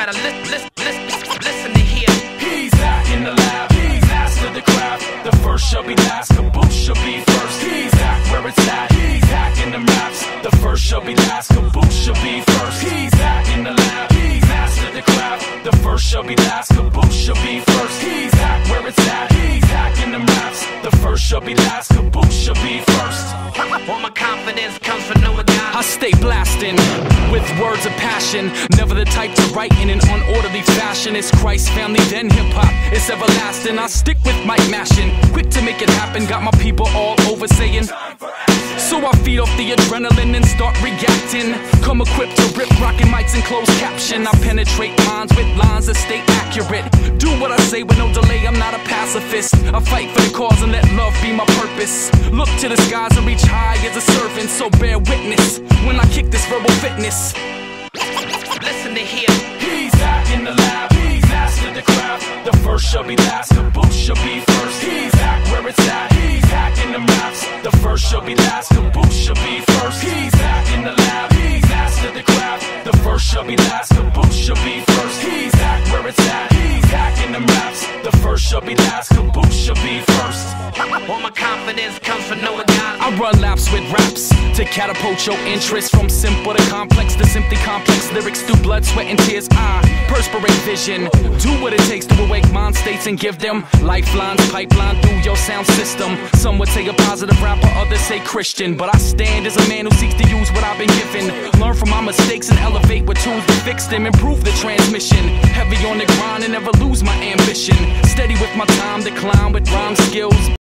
gotta listen to hear. He's back in the lab, he's master the craft. The first shall be last, caboose shall be first. He's back where it's at, he's hacking them raps. The first shall be last, caboose shall be first. He's back in the lab, he's master the craft. The first shall be last, caboose shall be first. He's back where it's at, he's hacking them raps. The first shall be last, caboose shall be first. All my confidence comes from knowing God. I stay blasting with words of passion, never the type to write in an unorderly fashion. It's Christ family, then hip-hop, it's everlasting. I stick with mic mashing, quick to make it happen. Got my people all over saying, so I feed off the adrenaline and start reacting. Come equipped to rip rockin' mics in closed caption. I penetrate minds with lines that stay accurate. Do what I say with no delay, I'm not a pacifist. I fight for the cause and let love be my purpose. Look to the skies and reach high as a servant, so bear witness when I kick this verbal fitness. Listen to hear. He's back in the lab, he's master the craft. The first shall be last, caboose shall be first. He's back where it's at, he's hacking them raps. The first shall be last, caboose shall be first. He's back in the lab, he's master the craft. The first shall be last, caboose shall be first. He's back where it's at, he's hacking them raps. The first shall be last, caboose shall be first. All my confidence comes from knowing God. I run laps with raps to catapult your interest from simple to complex to simply complex lyrics through blood, sweat, and tears. I perspirate vision, do what it takes to awake mind states and give them lifelines, pipeline through your sound system. Some would say a positive rapper, others say Christian, but I stand as a man who seeks to use what I've been given. Learn from my mistakes and elevate with tools to fix them. Improve the transmission, heavy on the grind and never lose my ambition. Steady with my time to climb with rhyme skills.